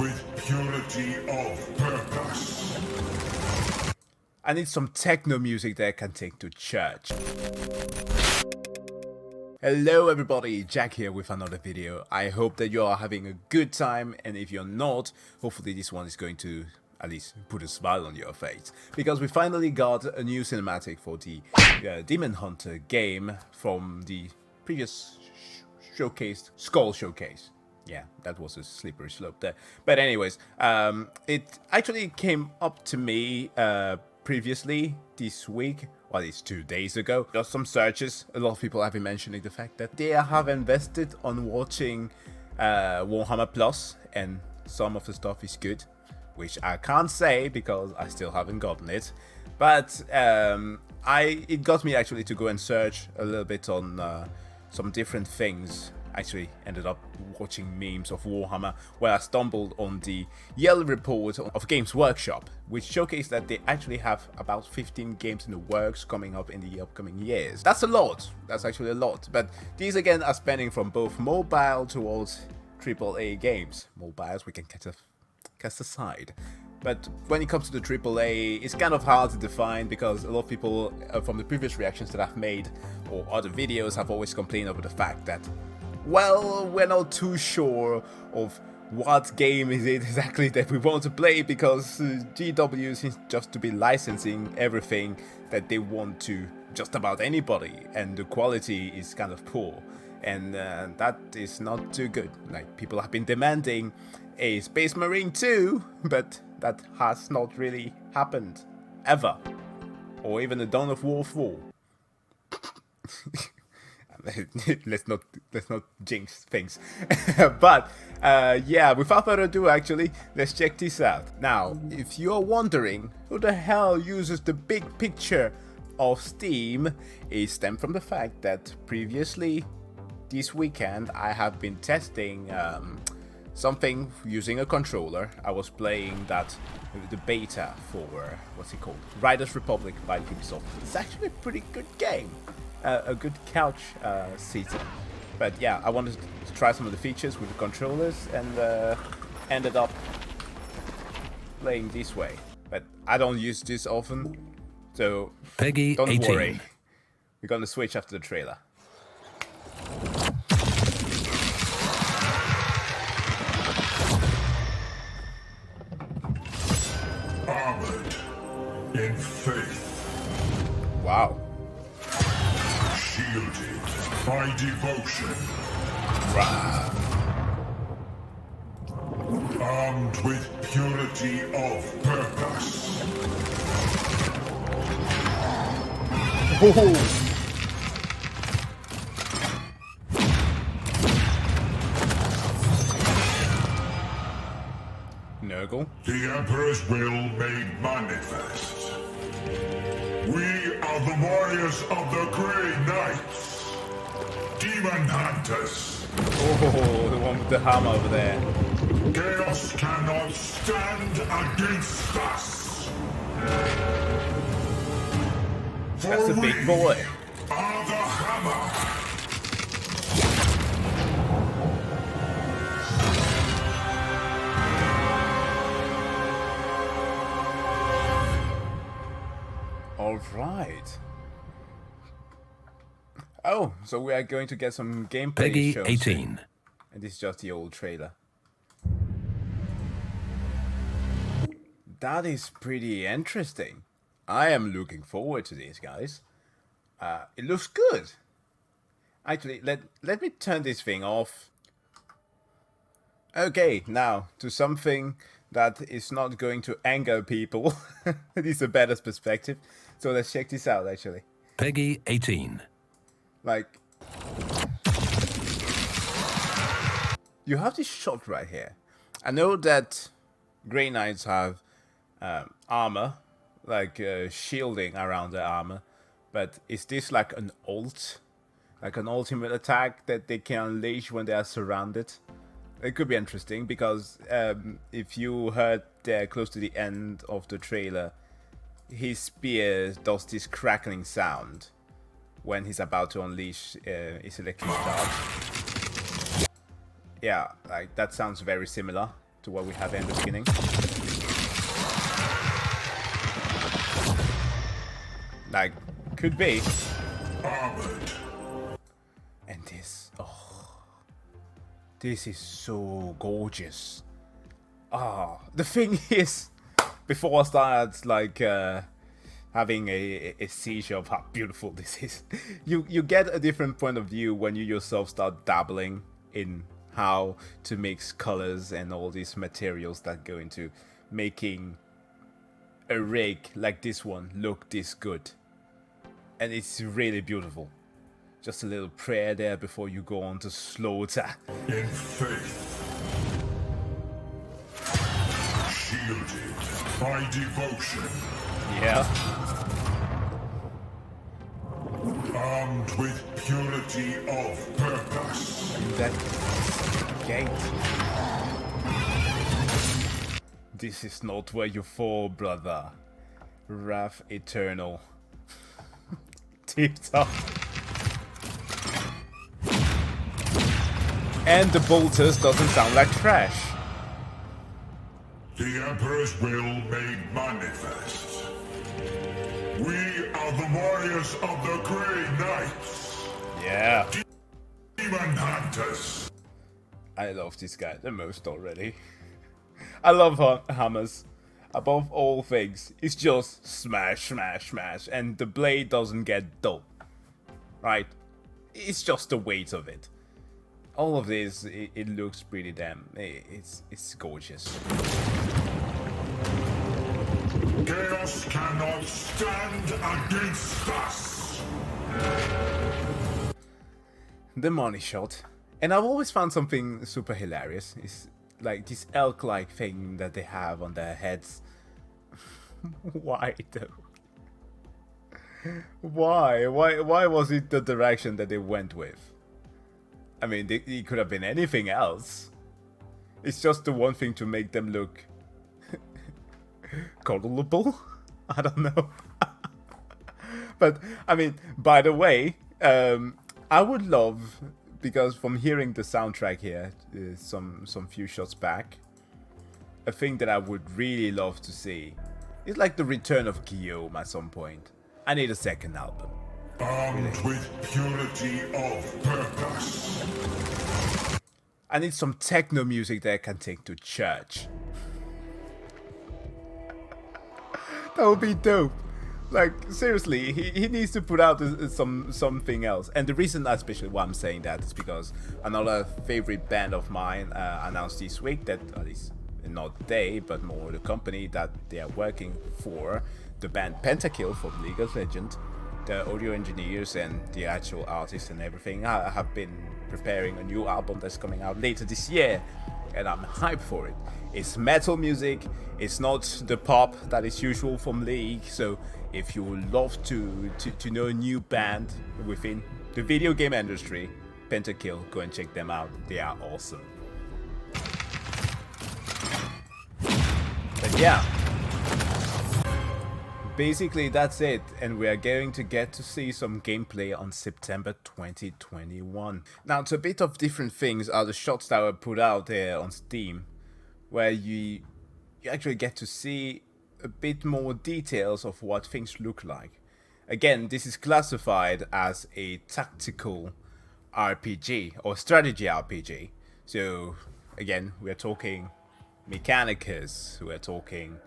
with purity of purpose. I need some techno music that I can take to church. Hello everybody, Jack here with another video. I hope that you are having a good time, and if you're not, hopefully this one is going to at least put a smile on your face. Because we finally got a new cinematic for the Demon Hunter game from the previous Skull Showcase. Yeah, that was a slippery slope there. But anyways, it actually came up to me previously this week, well, it's 2 days ago. Just some searches. A lot of people have been mentioning the fact that they have invested on watching Warhammer Plus, and some of the stuff is good, which I can't say because I still haven't gotten it. But it got me actually to go and search a little bit on some different things. Actually ended up watching memes of Warhammer, where I stumbled on the Yell report of Games Workshop, which showcased that they actually have about 15 games in the works coming up in the upcoming years. That's a lot. That's actually a lot. But these again are spanning from both mobile towards AAA games. Mobiles we can cast aside. But when it comes to the AAA, it's kind of hard to define, because a lot of people from the previous reactions that I've made or other videos have always complained over the fact that, well, we're not too sure of what game is it exactly that we want to play, because GW seems just to be licensing everything that they want to just about anybody, and the quality is kind of poor, and that is not too good. Like, people have been demanding a Space Marine 2, but that has not really happened ever, or even a Dawn of War 4. let's not jinx things. But yeah, without further ado, actually, let's check this out. Now, if you're wondering who the hell uses the big picture of Steam, it stemmed from the fact that previously this weekend I have been testing something using a controller. I was playing the beta for what's it called, Riders Republic by Ubisoft. It's actually a pretty good game. A good couch seater. But yeah, I wanted to try some of the features with the controllers, and ended up playing this way. But I don't use this often, so Peggy don't 18. worry. We're gonna switch after the trailer. Armored in faith. Wow. Shielded by devotion. Armed with purity of purpose. Oh. Nurgle. The Emperor's will made manifest. We are the warriors of the Grey Knights. Demon Hunters. Oh, the one with the hammer over there. Chaos cannot stand against us. That's a big boy. Are the hammer. Alright. Oh, so we are going to get some gameplay Peggy shows 18. soon. And this is just the old trailer. That is pretty interesting. I am looking forward to this, guys. It looks good. Actually, let me turn this thing off. Okay, now to something that is not going to anger people. It is a better perspective. So let's check this out, actually. Peggy 18. Like, you have this shot right here. I know that Grey Knights have armor, like shielding around their armor, but is this like an ult? Like an ultimate attack that they can unleash when they are surrounded? It could be interesting, because if you heard there close to the end of the trailer, his spear does this crackling sound when he's about to unleash his electric charge. Yeah, like that sounds very similar to what we have in the beginning. Like, could be. Armored. And this, oh, this is so gorgeous. Ah, the thing is, before I start like having a seizure of how beautiful this is, you get a different point of view when you yourself start dabbling in how to mix colors and all these materials that go into making a rig like this one look this good. And it's really beautiful. Just a little prayer there before you go on to slaughter. In faith. Shielded by devotion. Yeah. Armed with purity of purpose. And that gate. This is not where you fall, brother. Wrath eternal. Deep top. And the bolters doesn't sound like trash. The Emperor's will made manifest. We are the warriors of the Grey Knights. Yeah. Demon Hunters. I love this guy the most already. I love hammers. Above all things, it's just smash, smash, smash, and the blade doesn't get dull. Right? It's just the weight of it. All of this, it looks pretty damn. It's gorgeous. Chaos cannot stand against us. The money shot. And I've always found something super hilarious. It's like this elk-like thing that they have on their heads. Why though? Why was it the direction that they went with? I mean, it could have been anything else. It's just the one thing to make them look cuddleable. I don't know. But I mean, by the way, I would love, because from hearing the soundtrack here, some few shots back, a thing that I would really love to see is like the return of Guillaume at some point. I need a second album. Armed with purity of purpose. I need some techno music that I can take to church. That would be dope. Like, seriously, he needs to put out something else. And the reason, especially why I'm saying that, is because another favorite band of mine announced this week that, at least not they, but more the company that they are working for, the band Pentakill from League of Legends, the audio engineers and the actual artists and everything, have been preparing a new album that's coming out later this year, and I'm hyped for it. It's metal music, it's not the pop that is usual from League, so if you would love to know a new band within the video game industry, Pentakill, go and check them out. They are awesome. But yeah, basically that's it, and we are going to get to see some gameplay on September 2021. Now, it's a bit of different things are the shots that were put out there on Steam, where you actually get to see a bit more details of what things look like. Again, this is classified as a tactical RPG or strategy RPG. So again, we're talking Mechanicus, we're talking,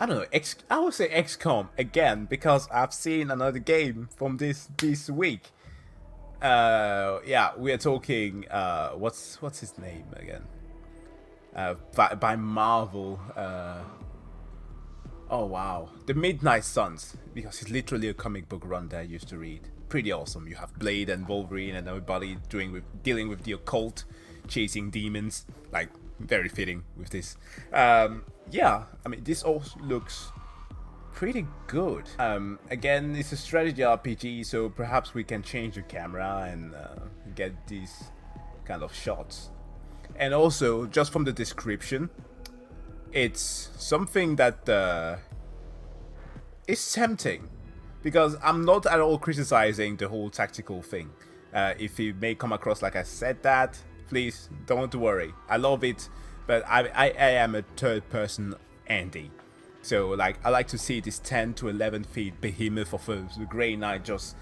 I don't know, I would say XCOM again, because I've seen another game from this week. Yeah, we're talking what's his name again? By Marvel. Oh wow, the Midnight Suns, because it's literally a comic book run that I used to read. Pretty awesome. You have Blade and Wolverine and everybody dealing with the occult, chasing demons. Like, very fitting with this. Yeah, I mean, this all looks pretty good. Again, it's a strategy RPG, so perhaps we can change the camera and get these kind of shots. And also, just from the description, it's something that is tempting, because I'm not at all criticizing the whole tactical thing. If it may come across like I said that, please don't worry. I love it. but I am a third person Andy. So like I like to see this 10 to 11 feet behemoth of a Grey Knight just,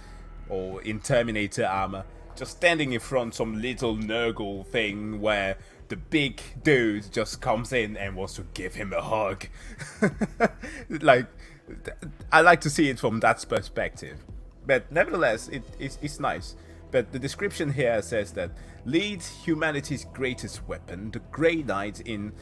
or in Terminator armor, just standing in front of some little Nurgle thing where the big dude just comes in and wants to give him a hug. Like, I like to see it from that perspective. But nevertheless, it's nice. But the description here says that leads humanity's greatest weapon, the Grey Knight, in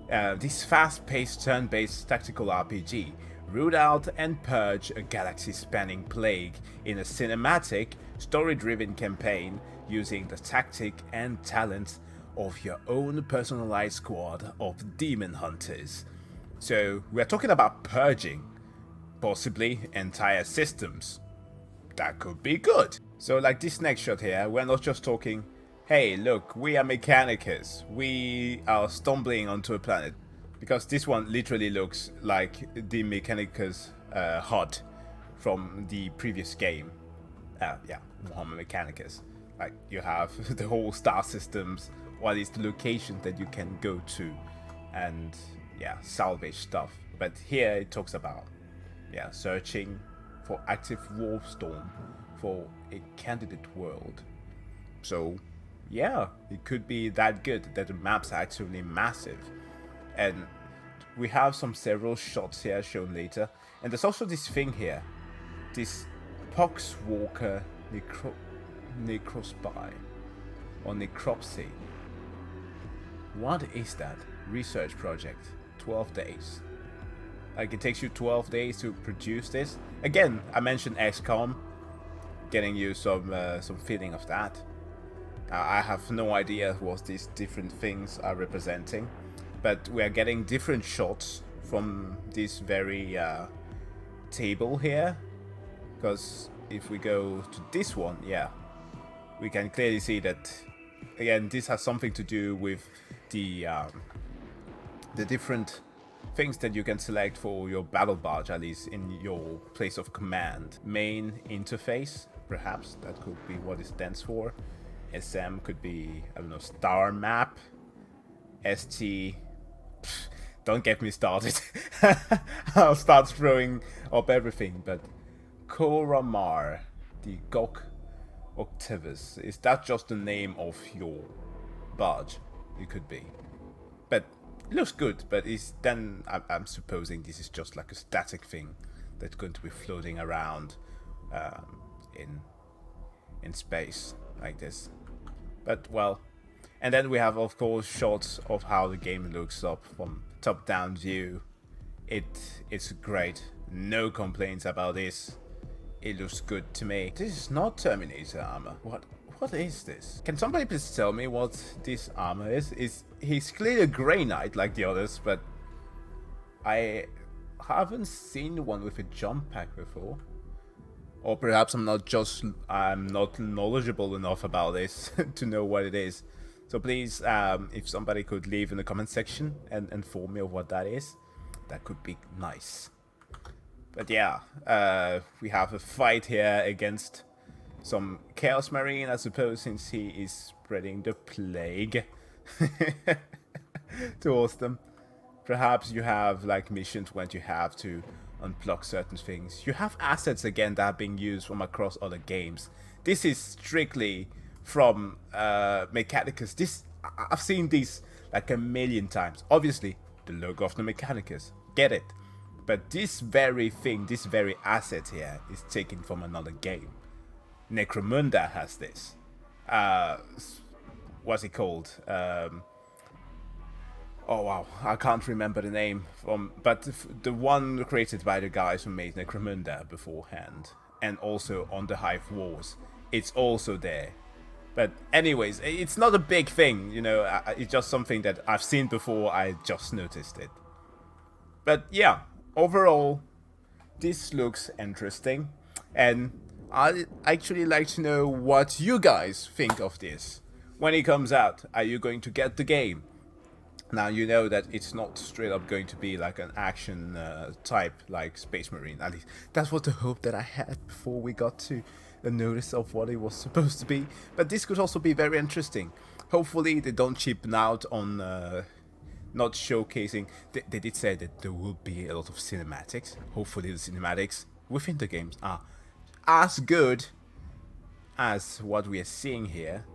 this fast-paced turn-based tactical RPG. Root out and purge a galaxy-spanning plague in a cinematic, story-driven campaign using the tactic and talents of your own personalized squad of demon hunters. So we're talking about purging, possibly entire systems. That could be good. So like this next shot here, we're not just talking, hey look, we are Mechanicus, we are stumbling onto a planet. Because this one literally looks like the Mechanicus HUD from the previous game. Yeah, Warhammer Mechanicus. Like you have the whole star systems, what is the location that you can go to, and yeah, salvage stuff. But here it talks about, yeah, searching for active warp storm for a candidate world. So yeah, it could be that good that the map's actually massive. And we have several shots here shown later. And there's also this thing here, this Poxwalker Necrospy or Necropsy. What is that? Research project. 12 days. Like it takes you 12 days to produce this. Again, I mentioned XCOM, getting you some feeling of that. I have no idea what these different things are representing, but we are getting different shots from this very table here. Because if we go to this one, yeah, we can clearly see that again this has something to do with the different things that you can select for your battle barge, at least in your place of command. Main interface, perhaps that could be what it stands for. SM could be, I don't know, star map. ST, don't get me started. I'll start throwing up everything. But Koramar, the Gok Octavus, is that just the name of your barge? It could be, but it looks good. But is then I'm supposing this is just like a static thing that's going to be floating around in space like this. But well, and then we have of course shots of how the game looks up from top-down view. It's great. No complaints about this. It looks good to me. This is not Terminator armor. What is this? Can somebody please tell me what this armor is? He's clearly a Grey Knight like the others, but I haven't seen one with a jump pack before. Or perhaps I'm not knowledgeable enough about this to know what it is. So please, if somebody could leave in the comment section and inform me of what that is, that could be nice. But yeah, we have a fight here against some Chaos Marine, I suppose, since he is spreading the plague towards them. Perhaps you have like missions when you have to unblock certain things. You have assets again that are being used from across other games. This is strictly from Mechanicus. This I've seen these like a million times. Obviously, the logo of the Mechanicus. Get it. But this very thing, this very asset here is taken from another game. Necromunda has this. What's it called? Oh wow, I can't remember the name but the one created by the guys who made Necromunda beforehand, and also on the Hive Wars, it's also there. But anyways, it's not a big thing, you know. It's just something that I've seen before. I just noticed it. But yeah, overall, this looks interesting, and I'd actually like to know what you guys think of this. When it comes out, are you going to get the game? Now you know that it's not straight up going to be like an action type like Space Marine. At least that was the hope that I had before we got to the notice of what it was supposed to be. But this could also be very interesting. Hopefully they don't cheapen out on not showcasing. They did say that there will be a lot of cinematics. Hopefully the cinematics within the games are as good as what we are seeing here.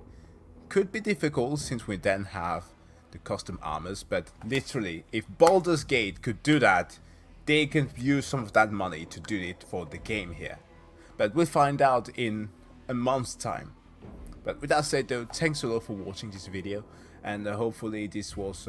Could be difficult since we then have the custom armors, but literally, if Baldur's Gate could do that, they can use some of that money to do it for the game here. But we'll find out in a month's time. But with that said though, thanks a lot for watching this video, and hopefully this was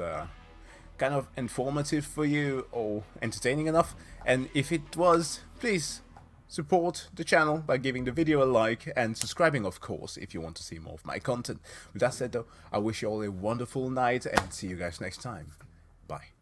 kind of informative for you or entertaining enough. And if it was, please support the channel by giving the video a like and subscribing, of course, if you want to see more of my content. With that said though, I wish you all a wonderful night and see you guys next time. Bye.